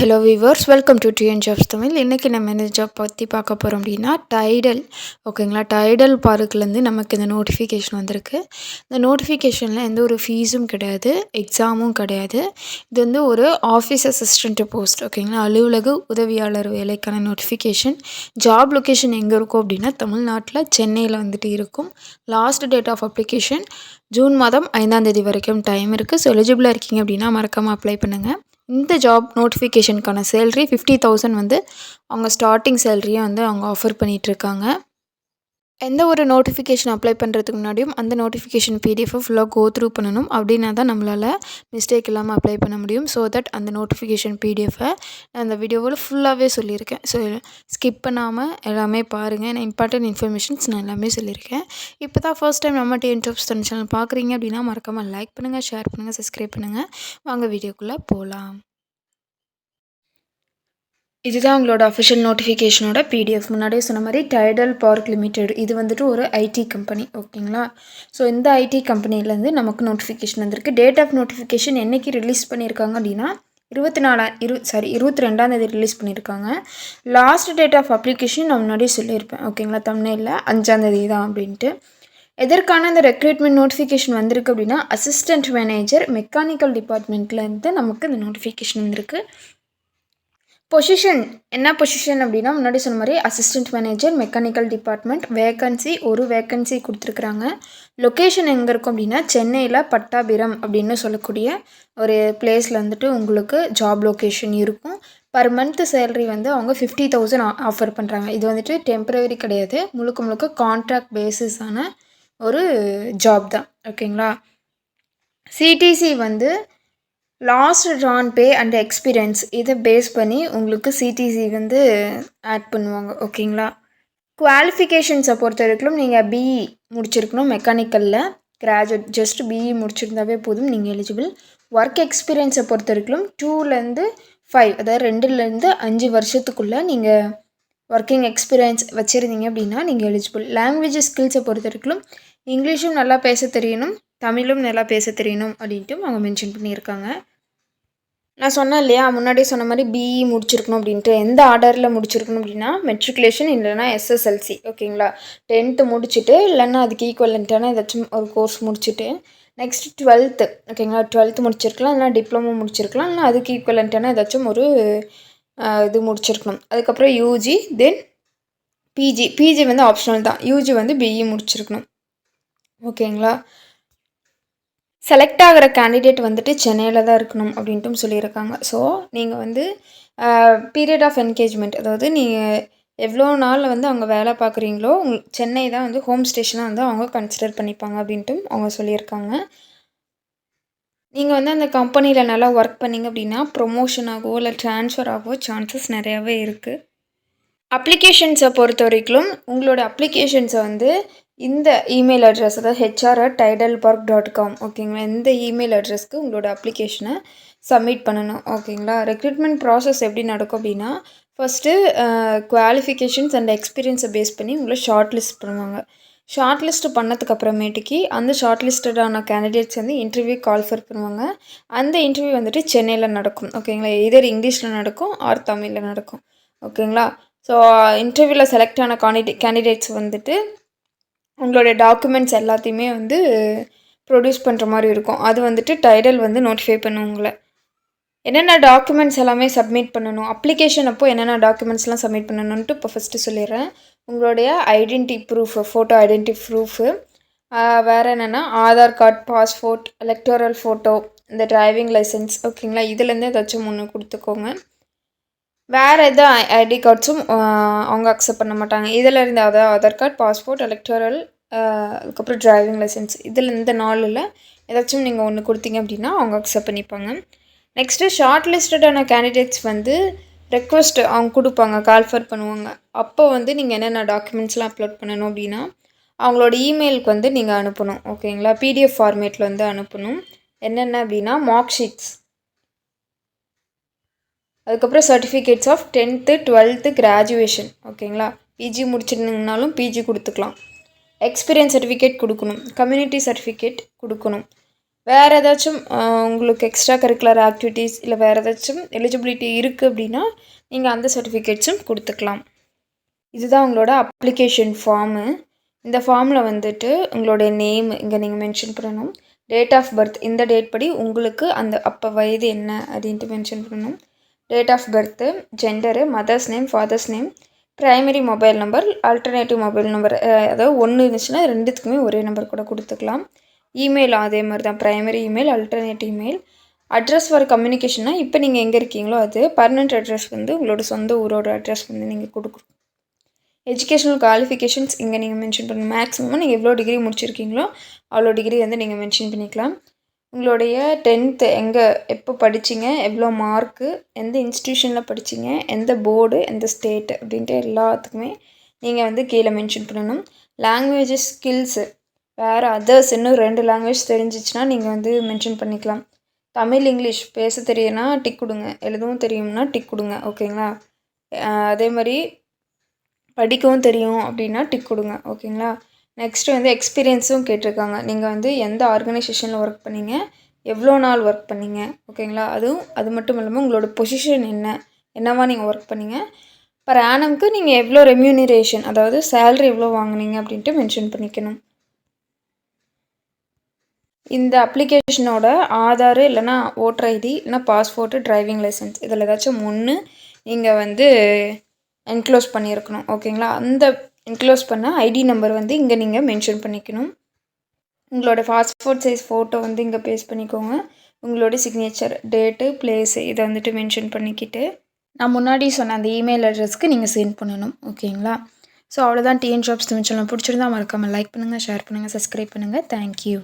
Hello viewers, welcome to TN jobs Tamil. இன்றைக்கி நம்ம இந்த ஜாப் பற்றி பார்க்க போகிறோம் அப்படின்னா டைடல். ஓகேங்களா, டைடல் பார்க்லேருந்து நமக்கு இந்த நோட்டிஃபிகேஷன் வந்திருக்கு. இந்த நோட்டிஃபிகேஷனில் எந்த ஒரு ஃபீஸும் கிடையாது, எக்ஸாமும் கிடையாது. இது வந்து ஒரு ஆஃபீஸ் அசிஸ்டண்ட் போஸ்ட். ஓகேங்களா, அலுவலக உதவியாளர் வேலைக்கான நோட்டிஃபிகேஷன். ஜாப் லொக்கேஷன் எங்கே இருக்கும் அப்படின்னா தமிழ்நாட்டில் சென்னையில் வந்துட்டு இருக்கும். Last date of application June மாதம் 5ஆம் தேதி வரைக்கும் டைம் இருக்குது. ஸோ எலிஜிபிளாக இருக்கீங்க அப்படின்னா மறக்காமல் அப்ளை பண்ணுங்கள். இந்த ஜாப் நோட்டிஃபிகேஷனுக்கான சேலரி 50,000 வந்து அவங்க ஸ்டார்டிங் சேலரியை வந்து அவங்க ஆஃபர் பண்ணிகிட்ருக்காங்க. எந்த ஒரு நோட்டிஃபிகேஷன் அப்ளை பண்ணுறதுக்கு முன்னாடியும் அந்த நோட்டிஃபிகேஷன் பிடிஎஃபை ஃபுல்லாக கோ த்ரூ பண்ணணும். அப்படின்னா தான் நம்மளால் மிஸ்டேக் இல்லாமல் அப்ளை பண்ண முடியும். ஸோ தட் அந்த நோட்டிஃபிகேஷன் பிடிஎஃபை நான் அந்த வீடியோவில் ஃபுல்லாகவே சொல்லியிருக்கேன். ஸோ ஸ்கிப் பண்ணாமல் எல்லாமே பாருங்கள். நான் இம்பார்ட்டன்ட் இன்ஃபர்மேஷன்ஸ் நான் எல்லாமே சொல்லியிருக்கேன். இப்போ தான் ஃபர்ஸ்ட் டைம் நம்ம டிஎன் ஜாப்ஸ் தமிழ் சேனல் பார்க்குறீங்க அப்படின்னா மறக்காமல் லைக் பண்ணுங்கள், ஷேர் பண்ணுங்கள், சப்ஸ்கிரைப் பண்ணுங்கள். வாங்க வீடியோக்குள்ளே போகலாம். இதுதான் உங்களோட அஃபிஷியல் நோட்டிஃபிகேஷனோட பிடிஎஃப். முன்னாடியே சொன்ன மாதிரி டைடல் பார்க் லிமிடெட், இது வந்துட்டு ஒரு ஐடி கம்பெனி. ஓகேங்களா, ஸோ இந்த ஐடி கம்பெனிலேருந்து நமக்கு நோட்டிஃபிகேஷன் வந்திருக்கு. டேட் ஆஃப் நோட்டிஃபிகேஷன் என்றைக்கு ரிலீஸ் பண்ணியிருக்காங்க அப்படின்னா 22ஆம் தேதி ரிலீஸ் பண்ணியிருக்காங்க. லாஸ்ட் டேட் ஆஃப் அப்ளிகேஷன் நான் முன்னாடியே சொல்லியிருப்பேன். ஓகேங்களா, தமிழில் 5ஆம் தேதி தான் அப்படின்ட்டு. எதற்கான இந்த ரெக்ரூட்மெண்ட் நோட்டிஃபிகேஷன் வந்திருக்கு அப்படின்னா அசிஸ்டன்ட் மேனேஜர் மெக்கானிக்கல் டிபார்ட்மெண்ட்லேருந்து நமக்கு இந்த நோட்டிஃபிகேஷன் வந்திருக்கு. பொசிஷன் என்ன பொசிஷன் அப்படின்னா முன்னாடி சொன்ன மாதிரி assistant manager mechanical department. Vacancy ஒரு வேக்கன்சி கொடுத்துருக்குறாங்க. லொக்கேஷன் எங்கே இருக்கும் அப்படின்னா சென்னையில் பட்டாபிரம் அப்படின்னு சொல்லக்கூடிய ஒரு பிளேஸில் வந்துட்டு உங்களுக்கு ஜாப் லொக்கேஷன் இருக்கும். பர் மந்த் சேலரி வந்து அவங்க 50,000 ஆஃபர் பண்ணுறாங்க. இது வந்துட்டு டெம்பரவரி கிடையாது, முழுக்க முழுக்க கான்ட்ராக்ட் பேசிஸான ஒரு ஜாப் தான். ஓகேங்களா, சிடிசி வந்து last drawn pay and experience இதை பேஸ் பண்ணி உங்களுக்கு சிடிசி வந்து ஆட் பண்ணுவாங்க. ஓகேங்களா, குவாலிஃபிகேஷன்ஸை பொறுத்த வரைக்கும் நீங்கள் பிஇ முடிச்சிருக்கணும். மெக்கானிக்கலில் கிராஜுவேட் ஜஸ்ட் பிஇ முடிச்சிருந்தாவே போதும், நீங்கள் எலிஜிபிள். ஒர்க் எக்ஸ்பீரியன்ஸை பொறுத்த வரைக்கும் 2லேருந்து 5, அதாவது 2லேருந்து 5 வருஷத்துக்குள்ளே நீங்கள் ஒர்க்கிங் எக்ஸ்பீரியன்ஸ் வச்சுருந்தீங்க அப்படின்னா நீங்கள் எலிஜிபிள். லாங்குவேஜ் ஸ்கில்ஸை பொறுத்த வரைக்கும் இங்கிலீஷும் நல்லா பேச தெரியணும், தமிழும் நல்லா பேச தெரியணும் அப்படின்ட்டு அவங்க மென்ஷன் பண்ணியிருக்காங்க. நான் சொன்னேன் இல்லையா, முன்னாடியே சொன்ன மாதிரி பிஇ முடிச்சிருக்கணும் அப்படின்ட்டு. எந்த ஆர்டரில் முடிச்சிருக்கணும் அப்படின்னா மெட்ரிகுலேஷன் இல்லைனா எஸ்எஸ்எல்சி. ஓகேங்களா, 10th முடிச்சுட்டு இல்லைன்னா அதுக்கு ஈக்குவலண்ட்டான ஏதாச்சும் ஒரு கோர்ஸ் முடிச்சுட்டு நெக்ஸ்ட் 12th. ஓகேங்களா, 12th முடிச்சிருக்கலாம், இல்லைனா டிப்ளமோ முடிச்சிருக்கலாம், இல்லைனா அதுக்கு ஈக்குவலண்ட்டான ஏதாச்சும் ஒரு இது முடிச்சிருக்கணும். அதுக்கப்புறம் யூஜி, தென் பிஜி. பிஜி வந்து ஆப்ஷனல் தான், யூஜி வந்து பிஇ முடிச்சிருக்கணும். ஓகேங்களா, செலக்ட் ஆகிற கேண்டிடேட் வந்துட்டு சென்னையில் தான் இருக்கணும் அப்படின்ட்டும் சொல்லியிருக்காங்க. ஸோ நீங்கள் வந்து பீரியட் ஆஃப் என்கேஜ்மெண்ட், அதாவது நீங்கள் எவ்வளோ நாள் வந்து அவங்க வேலை பார்க்குறீங்களோ சென்னை தான் வந்து ஹோம் ஸ்டேஷனாக வந்து அவங்க கன்சிடர் பண்ணிப்பாங்க அப்படின்ட்டும் அவங்க சொல்லியிருக்காங்க. நீங்கள் வந்து அந்த கம்பெனியில் நல்லா ஒர்க் பண்ணிங்க அப்படின்னா ப்ரொமோஷன் ஆகவோ இல்லை ட்ரான்ஸ்ஃபர் ஆகவோ சான்சஸ் நிறையாவே இருக்குது. அப்ளிகேஷன்ஸை பொறுத்த வரைக்கும் உங்களோட அப்ளிகேஷன்ஸை வந்து இந்த இமெயில் அட்ரஸ், அதாவது hr@tidalpark.com. ஓகேங்களா, இந்த இமெயில் அட்ரஸ்க்கு உங்களோட அப்ளிகேஷனை சப்மிட் பண்ணணும். ஓகேங்களா, ரெக்ரூட்மெண்ட் ப்ராசஸ் எப்படி நடக்கும் அப்படின்னா ஃபஸ்ட்டு குவாலிஃபிகேஷன்ஸ் அண்ட் எக்ஸ்பீரியன்ஸை பேஸ் பண்ணி உங்களை ஷார்ட் லிஸ்ட் பண்ணுவாங்க. ஷார்ட் லிஸ்ட் பண்ணதுக்கு அப்புறமேட்டுக்கு அந்த ஷார்ட் லிஸ்டடான கேண்டிடேட்ஸ் வந்து இன்டர்வியூ கால்ஃபர் பண்ணுவாங்க. அந்த இன்டர்வியூ வந்துட்டு சென்னையில் நடக்கும். ஓகேங்களா, எதர் இங்கிலீஷில் நடக்கும் ஆர் தமிழில் நடக்கும். ஓகேங்களா, ஸோ இன்டர்வியூவில் செலக்ட் ஆன கேண்டிடேட்ஸ் வந்துட்டு உங்களுடைய டாக்குமெண்ட்ஸ் எல்லாத்தையுமே வந்து ப்ரொடியூஸ் பண்ணுற மாதிரி இருக்கும். அது வந்துட்டு டைடல் வந்து நோட்டிஃபை பண்ணும் உங்களை. என்னென்ன டாக்குமெண்ட்ஸ் எல்லாமே சப்மிட் பண்ணணும், அப்ளிகேஷன் அப்போ என்னென்ன டாக்குமெண்ட்ஸ்லாம் சப்மிட் பண்ணணுன்ட்டு இப்போ ஃபஸ்ட்டு சொல்லிடுறேன். உங்களுடைய identity proof, photo identity proof, வேறு என்னென்னா Aadhaar card, passport, electoral photo, இந்த டிரைவிங் லைசன்ஸ். ஓகேங்களா, இதுலேருந்து ஏதாச்சும் ஒன்று கொடுத்துக்கோங்க. வேறு எது ஐடி கார்ட்ஸும் அவங்க அக்செப்ட் பண்ண மாட்டாங்க. இதில் இருந்து அதாவது ஆதார் கார்டு, பாஸ்போர்ட், எலக்டோரல், அதுக்கப்புறம் டிரைவிங் லைசன்ஸ், இதில் இந்த 4ல் ஏதாச்சும் நீங்கள் ஒன்று கொடுத்தீங்க அப்படின்னா அவங்க அக்செப்ட் பண்ணிப்பாங்க. நெக்ஸ்ட்டு ஷார்ட் லிஸ்டடான கேண்டிடேட்ஸ் வந்து ரெக்வஸ்ட் அவங்க கொடுப்பாங்க, கால்ஃபர் பண்ணுவாங்க. அப்போ வந்து நீங்கள் என்னென்ன டாக்குமெண்ட்ஸ்லாம் அப்லோட் பண்ணணும் அப்படின்னா அவங்களோட இமெயிலுக்கு வந்து நீங்கள் அனுப்பணும். ஓகேங்களா, பிடிஎஃப் ஃபார்மேட்டில் வந்து அனுப்பணும். என்னென்ன அப்படின்னா மார்க் ஷீட்ஸ், அதுக்கப்புறம் certificates of 10th 12th graduation. ஓகேங்களா, பிஜி முடிச்சிருந்தீங்கனாலும் பிஜி கொடுத்துக்கலாம். எக்ஸ்பீரியன்ஸ் சர்டிஃபிகேட் கொடுக்கணும், கம்யூனிட்டி சர்டிஃபிகேட் கொடுக்கணும். வேறு ஏதாச்சும் உங்களுக்கு எக்ஸ்ட்ரா கரிக்குலர் ஆக்டிவிட்டீஸ் இல்லை வேறு ஏதாச்சும் எலிஜிபிலிட்டி இருக்குது அப்படின்னா நீங்கள் அந்த சர்டிஃபிகேட்ஸும் கொடுத்துக்கலாம். இதுதான் உங்களோட அப்ளிகேஷன் ஃபார்மு. இந்த ஃபார்மில் வந்துட்டு உங்களுடைய நேம் இங்கே நீங்கள் மென்ஷன் பண்ணணும். டேட் ஆஃப் பர்த் இந்த டேட் படி உங்களுக்கு அந்த அப்போ வயது என்ன அப்படின்ட்டு மென்ஷன் பண்ணணும். Date of birth, gender, mother's name, father's name, primary mobile number, alternative mobile number, அதாவது ஒன்று இருந்துச்சுன்னா ரெண்டுத்துக்குமே ஒரே நம்பர் கூட கொடுத்துக்கலாம். இமெயில் அதே மாதிரி தான், primary email, alternative email. Address for கம்யூனிகேஷன்னா இப்போ நீங்கள் எங்கே இருக்கீங்களோ அது. பர்மனெண்ட் அட்ரஸ் வந்து உங்களோட சொந்த ஊரோட அட்ரஸ் வந்து நீங்கள் கொடுக்கணும். எஜுகேஷனல் குவாலிஃபிகேஷன்ஸ் இங்கே நீங்கள் மென்ஷன் பண்ணணும். மேக்ஸிமம் நீங்கள் எவ்வளோ டிகிரி முடிச்சிருக்கீங்களோ அவ்வளோ டிகிரி வந்து நீங்கள் மென்ஷன் பண்ணிக்கலாம். உங்களுடைய 10th எங்கே எப்போ படிச்சிங்க, எவ்வளோ மார்க்கு, எந்த இன்ஸ்டியூஷனில் படிச்சிங்க, எந்த போர்டு, எந்த ஸ்டேட்டு அப்படின்ட்டு எல்லாத்துக்குமே நீங்கள் வந்து கீழே மென்ஷன் பண்ணணும். லாங்குவேஜஸ் ஸ்கில்ஸு வேறு அதர்ஸ் இன்னும் 2 லாங்குவேஜ் தெரிஞ்சிச்சுன்னா நீங்கள் வந்து மென்ஷன் பண்ணிக்கலாம். தமிழ், இங்கிலீஷ் பேச தெரியும்னா டிக் கொடுங்க, எழுதவும் தெரியும்னா டிக் கொடுங்க. ஓகேங்களா? அதே மாதிரி படிக்கவும் தெரியும் அப்படின்னா டிக் கொடுங்க. ஓகேங்களா? நெக்ஸ்ட்டு வந்து எக்ஸ்பீரியன்ஸும் கேட்டிருக்காங்க. நீங்கள் வந்து எந்த ஆர்கனைசேஷனில் ஒர்க் பண்ணீங்க, எவ்வளோ நாள் ஒர்க் பண்ணீங்க. ஓகேங்களா? அது மட்டும் இல்லாமல் உங்களோட பொசிஷன் என்னவா நீங்கள் ஒர்க் பண்ணீங்க. பர் ஆனம்க்கு நீங்கள் எவ்வளோ ரெம்யூனரேஷன், அதாவது சேலரி எவ்வளோ வாங்கினீங்க அப்படின்ட்டு மென்ஷன் பண்ணிக்கணும். இந்த அப்ளிகேஷனோட ஆதார் இல்லைனா ஓட்டர் ஐடி இல்லைனா பாஸ்போர்ட்டு, டிரைவிங் லைசன்ஸ் இதில் ஏதாச்சும் ஒன்று நீங்கள் வந்து என்க்ளோஸ் பண்ணியிருக்கணும். ஓகேங்களா? அந்த என்க்ளோஸ் பண்ண ஐடி நம்பர் வந்து இங்கே நீங்கள் மென்ஷன் பண்ணிக்கணும். உங்களோட பாஸ்போர்ட் சைஸ் ஃபோட்டோ வந்து இங்கே பேஸ்ட் பண்ணிக்கோங்க. உங்களோட சிக்னேச்சர், டேட்டு, பிளேஸு இதை வந்துட்டு மென்ஷன் பண்ணிக்கிட்டு நான் முன்னாடி சொன்ன அந்த இமெயில் அட்ரஸ்க்கு நீங்கள் சென்ட் பண்ணணும். ஓகேங்களா? ஸோ அவ்வளோதான். டிஎன் ஜாப்ஸ் தமிழ் சேனல் பிடிச்சிருந்தா மறக்காமல் லைக் பண்ணுங்கள், ஷேர் பண்ணுங்கள், சப்ஸ்கிரைப் பண்ணுங்கள். தேங்க்யூ.